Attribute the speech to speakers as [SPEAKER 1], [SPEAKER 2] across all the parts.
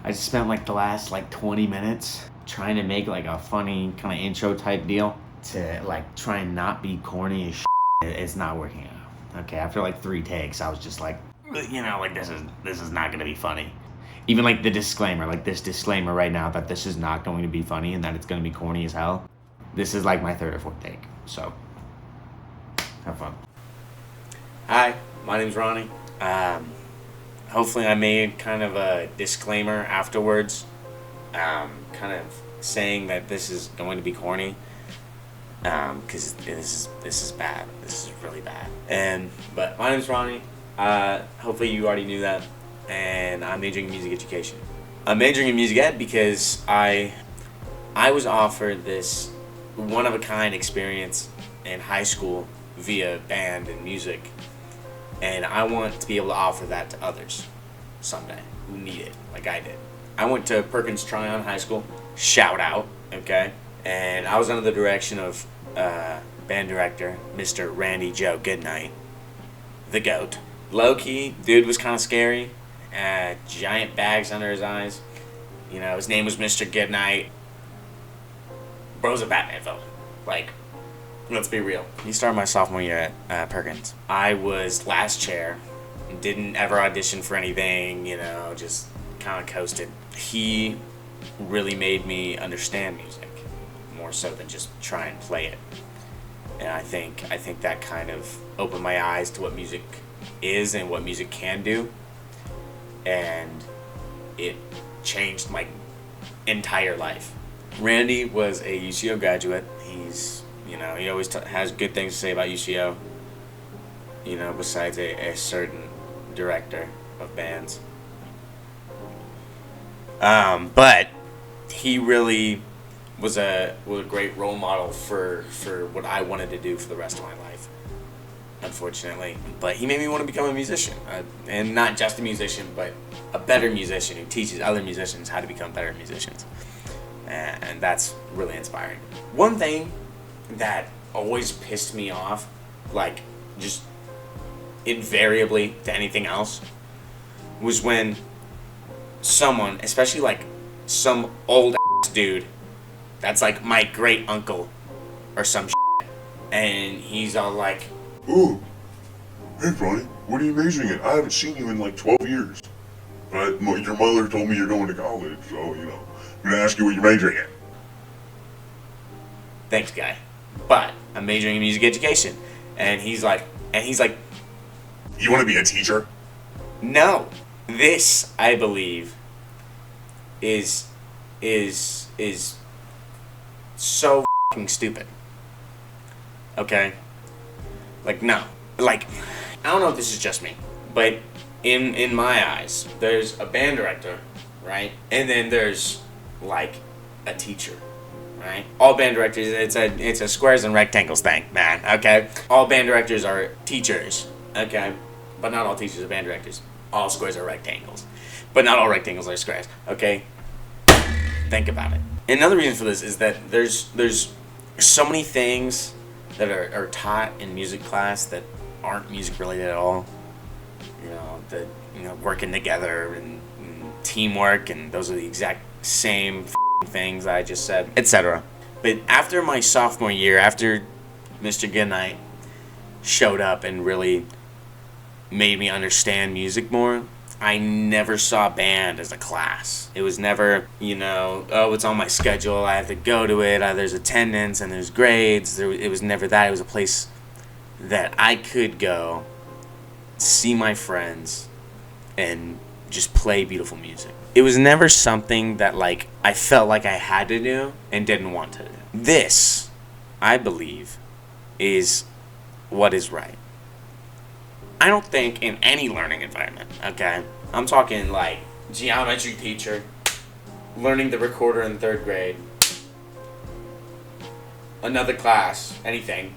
[SPEAKER 1] I just spent like the last like 20 minutes trying to make like a funny kind of intro type deal to like try and not be corny as shit. It's not working out. Okay, after like 3 takes, I was just like, like this is not gonna be funny. Even like the disclaimer, like this disclaimer right now that this is not going to be funny and that it's gonna be corny as hell. This is like my 3rd or 4th take, so have fun. Hi, my name's Ronnie. Hopefully I made kind of a disclaimer afterwards, kind of saying that this is going to be corny, because this is bad. This is really bad. But my name's Ronnie. Hopefully you already knew that, and I'm majoring in music education. I'm majoring in music ed because I was offered this one-of-a-kind experience in high school via band and music. And I want to be able to offer that to others someday who need it, like I did. I went to Perkins Tryon High School, shout out, okay? And I was under the direction of band director, Mr. Randy Joe Goodnight, the GOAT. Low-key, dude was kind of scary, giant bags under his eyes. His name was Mr. Goodnight. Bro's a Batman villain. Like, let's be real. He started my sophomore year at Perkins. I was last chair, didn't ever audition for anything, just kind of coasted. He really made me understand music, more so than just try and play it. And I think that kind of opened my eyes to what music is and what music can do. And it changed my entire life. Randy was a UCO graduate. He always has good things to say about UCO, besides a certain director of bands. But he really was a great role model for what I wanted to do for the rest of my life, unfortunately. But he made me want to become a musician, and not just a musician, but a better musician who teaches other musicians how to become better musicians. And that's really inspiring. One thing that always pissed me off, like just invariably to anything else, was when someone, especially like some old ass dude that's like my great uncle or some shit, and he's all like,
[SPEAKER 2] "Ooh, hey Ronnie, what are you majoring in? I haven't seen you in like 12 years. But your mother told me you're going to college, so I'm gonna ask you what you're majoring in."
[SPEAKER 1] Thanks, guy. But I'm majoring in music education. And he's like,
[SPEAKER 2] "You want to be a teacher?"
[SPEAKER 1] No. This, I believe, is so fucking stupid. Okay? Like, no. Like, I don't know if this is just me, but in my eyes, there's a band director, right? And then there's, like, a teacher. Right? All band directors, it's a squares and rectangles thing, man, okay? All band directors are teachers, okay? But not all teachers are band directors. All squares are rectangles. But not all rectangles are squares, okay? Think about it. Another reason for this is that there's so many things that are taught in music class that aren't music related at all. Working together and teamwork, and those are the exact same things I just said, etc. But after my sophomore year, after Mr. Goodnight showed up and really made me understand music more, I never saw band as a class. It was never, it's on my schedule, I have to go to it, there's attendance and there's grades. It was never that. It was a place that I could go, see my friends, and just play beautiful music. It was never something that, like, I felt like I had to do and didn't want to do. This, I believe, is what is right. I don't think in any learning environment, okay? I'm talking, like, geometry teacher, learning the recorder in 3rd grade, another class, anything,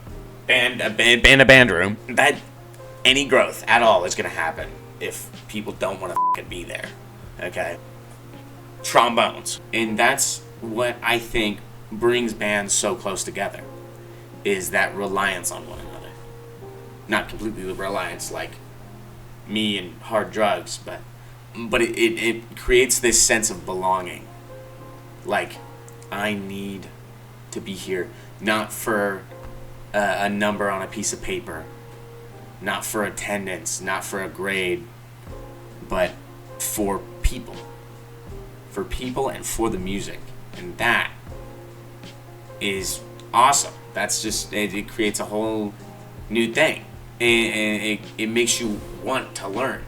[SPEAKER 1] a band room, that any growth at all is going to happen if people don't want to fucking be there, okay? Trombones. And that's what I think brings bands so close together, is that reliance on one another. Not completely the reliance like me and hard drugs, but but it creates this sense of belonging. Like, I need to be here, not for a number on a piece of paper, not for attendance, not for a grade, but for people. For people and for the music. And that is awesome. That's just, it creates a whole new thing. And it makes you want to learn.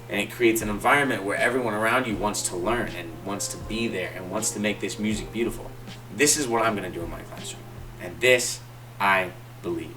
[SPEAKER 1] And it creates an environment where everyone around you wants to learn and wants to be there and wants to make this music beautiful. This is what I'm going to do in my classroom. And this, I believe.